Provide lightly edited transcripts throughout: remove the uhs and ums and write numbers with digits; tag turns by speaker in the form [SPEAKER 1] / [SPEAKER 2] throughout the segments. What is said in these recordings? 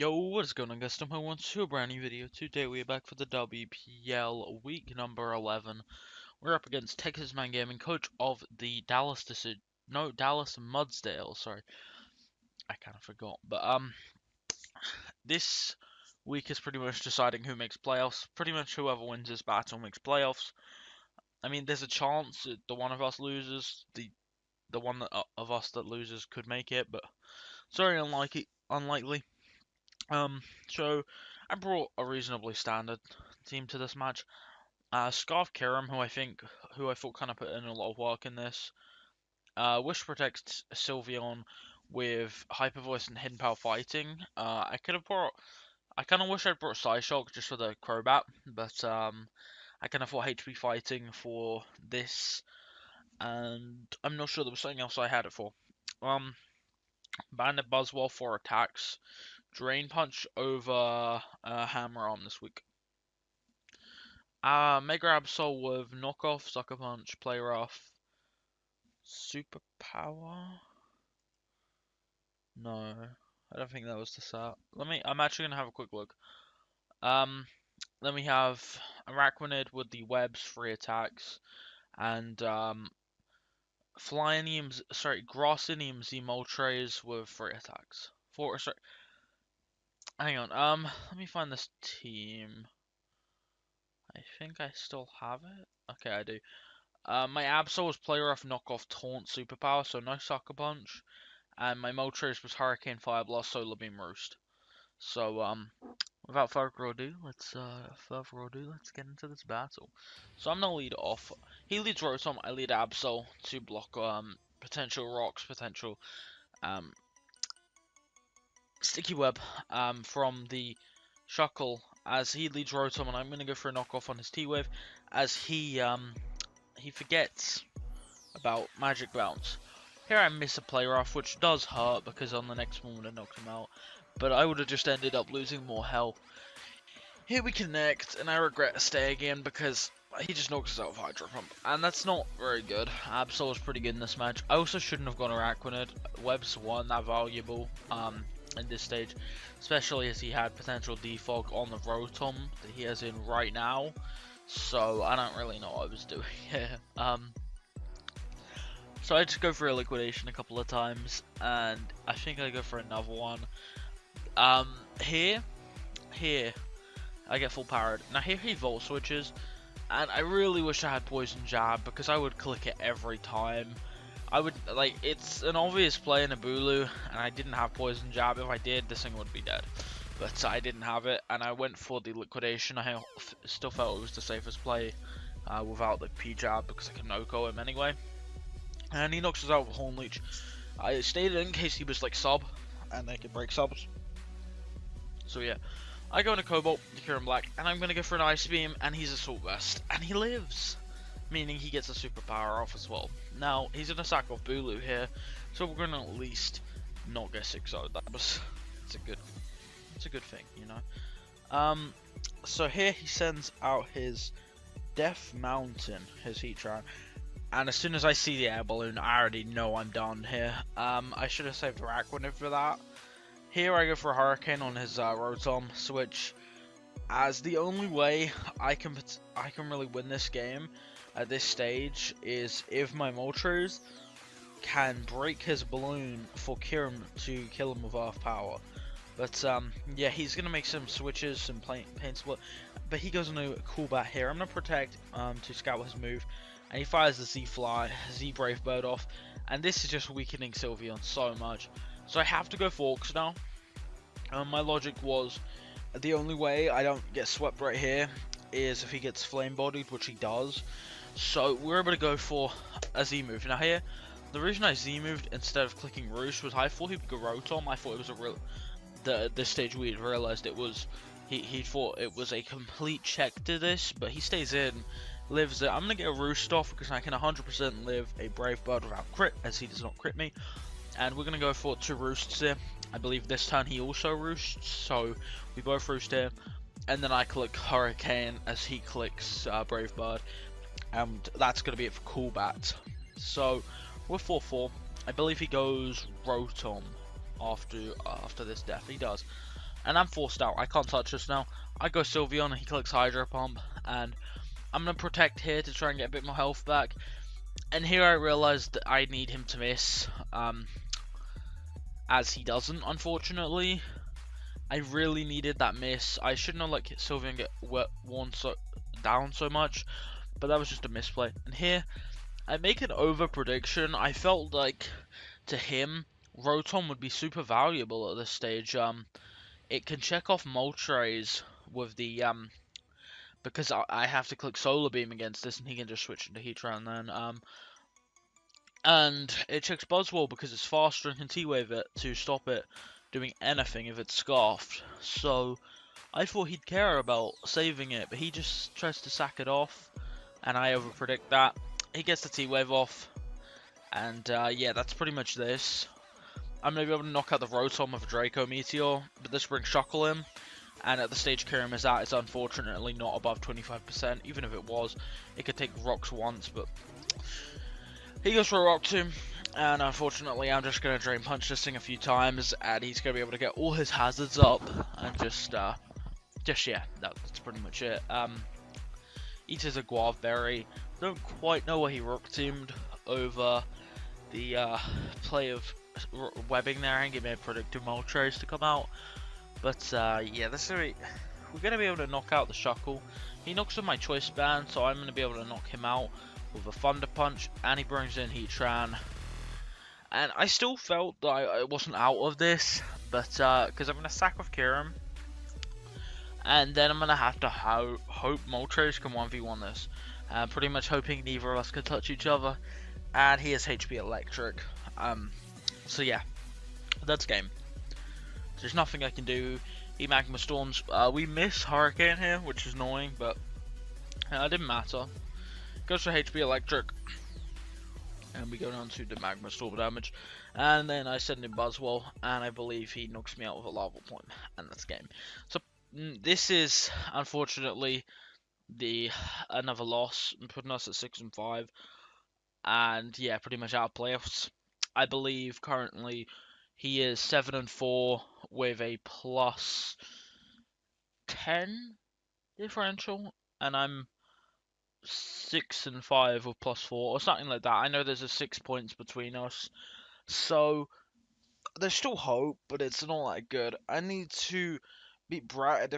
[SPEAKER 1] Yo, what is going on, guys? I'm here to a brand new video. Today we are back for the WPL week number 11. We're up against Texas Man Gaming, coach of the Dallas Mudsdales. Sorry, I kind of forgot. But this week is pretty much deciding who makes playoffs. Pretty much whoever wins this battle makes playoffs. I mean, there's a chance that the one of us loses, the one of us that loses could make it, but it's very unlikely. So I brought a reasonably standard team to this match. Scarf Kiram, who I thought kind of put in a lot of work in this. Wish protects Sylveon with Hyper Voice and Hidden Power Fighting. I kind of wish I'd brought Psyshock just for the Crobat, but I kind of thought HP Fighting for this, and I'm not sure there was something else I had it for. Bandit Buzzwole for attacks. Drain Punch over Hammer Arm this week. Mega Absol with Knockoff, Sucker Punch, Play Rough, Super Power. No, I don't think that was the set. I'm actually gonna have a quick look. Then we have Arachnid with the webs, 3 attacks, and Grassinium Moltres with 3 attacks. Hang on, let me find this team. I think I still have it. Okay, I do. My Absol was Play Rough, Knockoff, Taunt, Superpower, so no Sucker Punch. And my Moltres was Hurricane, Fire Blast, Solar Beam, Roost. So, without further ado, let's get into this battle. So I'm gonna lead off. He leads Rotom, I lead Absol to block potential rocks, potential Sticky Web from the Shuckle, as he leads Rotom, and I'm gonna go for a knockoff on his T-Wave as he forgets about Magic Bounce. Here I miss a Play Rough, which does hurt because on the next one would have knocked him out, but I would have just ended up losing more health. Here we connect, and I regret a stay again because he just knocks us out of Hydro Pump, and that's not very good. Absol was pretty good in this match. I also shouldn't have gone Arachnid. Webs weren't that valuable in this stage, especially as he had potential defog on the Rotom that he has in right now. So I don't really know what I was doing here. So I just go for a liquidation a couple of times, and I think I go for another one. Here, I get full powered. Now here he Volt switches, and I really wish I had Poison Jab because I would click it every time. It's an obvious play in a Bulu, and I didn't have Poison Jab. If I did, this thing would be dead. But I didn't have it, and I went for the liquidation. I still felt it was the safest play without the P-Jab because I can no-go him anyway. And he knocks us out with Horn Leech. I stayed in case he was like sub, and they could break subs. So yeah, I go into Cobalt to cure him black, and I'm gonna go for an Ice Beam, and he's Assault Vest, and he lives, meaning he gets a superpower off as well. Now he's gonna sack off Bulu here, so we're gonna at least not get 6-0'd. It's a good thing, you know. So here he sends out his Death Mountain, his Heatran. And as soon as I see the air balloon, I already know I'm done here. I should have saved Arachnid for that. Here I go for a Hurricane on his Rotom switch, as the only way I can really win this game at this stage is if my Moltres can break his balloon for Kiram to kill him with Earth Power. But yeah, he's gonna make some switches, some pain split, but he goes into a cool bat here. I'm gonna protect to scout his move. And he fires the Z Brave Bird off, and this is just weakening Sylveon so much. So I have to go Forks now. My logic was the only way I don't get swept right here is if he gets Flame Bodied, which he does. So we're able to go for a Z move. Now here, the reason I Z moved instead of clicking Roost was I thought he'd go Rotom. I thought it was this stage we had realized it was he thought it was a complete check to this, but he stays in. Lives it. I'm gonna get a Roost off because I can 100% live a Brave Bird without crit, as he does not crit me. And we're gonna go for 2 Roosts here. I believe this turn he also Roosts, so we both Roost here. And then I click Hurricane as he clicks Brave Bird, and that's gonna be it for Cool Bat. So we're 4-4. I believe he goes Rotom after this death. He does. and I'm forced out. I can't touch this now. I go Sylveon, he clicks Hydro Pump, and I'm gonna protect here to try and get a bit more health back. And here I realized that I need him to miss, as he doesn't, unfortunately. I really needed that miss. I shouldn't have let Sylveon get worn down so much, but that was just a misplay. And here, I make an over prediction. I felt like, to him, Rotom would be super valuable at this stage. It can check off Moltres with the because I have to click Solar Beam against this, and he can just switch into Heatran then. And it checks Buzzwole because it's faster and can T-Wave it to stop it doing anything if it's Scarfed. So I thought he'd care about saving it, but he just tries to sack it off, and I overpredict that. He gets the T-Wave off, and yeah, that's pretty much this. I'm going to be able to knock out the Rotom with a Draco Meteor, but this brings Shuckle in, and at the stage Kyurem is at, it's unfortunately not above 25%. Even if it was, it could take rocks once, but he goes for a Rock Tomb, and unfortunately I'm just going to Drain Punch this thing a few times, and he's going to be able to get all his hazards up, and just yeah, that's pretty much it. Eats a Guave Berry. Don't quite know what he Rock Teamed over the play of webbing there. I think he may have predicted Moltres to come out. But yeah, we're going to be able to knock out the Shuckle. He knocks on my Choice Band, so I'm going to be able to knock him out with a Thunder Punch, and he brings in Heatran. And I still felt that I wasn't out of this, but because I'm going to sack with Kyurem, and then I'm going to have to hope Moltres can 1v1 this. Pretty much hoping neither of us can touch each other, and he has HP Electric. So yeah, that's game. There's nothing I can do. He Magma Storms. We miss Hurricane here, which is annoying, but it didn't matter. Goes for HP Electric, and we go down to the Magma Storm damage, and then I send in Buzzwole, and I believe he knocks me out with a Lava Point, and that's game. So this is unfortunately another loss, putting us at 6-5, and yeah, pretty much out of playoffs. I believe currently he is 7-4 with a plus 10 differential, and I'm 6-5 with plus 4 or something like that. I know there's a 6 points between us, so there's still hope, but it's not that good. I need to beat Brat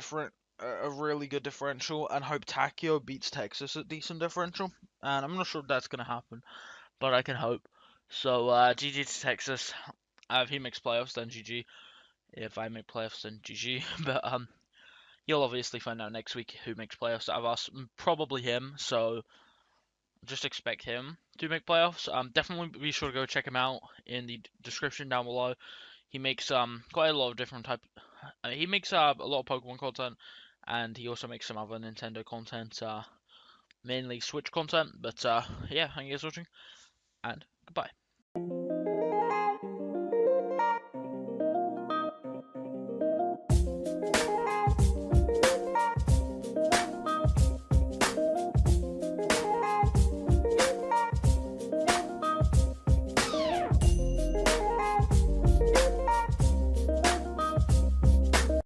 [SPEAKER 1] a really good differential, and hope Takio beats Texas at decent differential. And I'm not sure if that's gonna happen, but I can hope. So GG to Texas. If he makes playoffs, then GG. If I make playoffs, then GG. But you'll obviously find out next week who makes playoffs out of us. Probably him. So just expect him to make playoffs. Definitely be sure to go check him out in the description down below. He makes quite a lot of different he makes a lot of Pokemon content, and he also makes some other Nintendo content, mainly Switch content. But yeah, thank you guys for watching, and goodbye.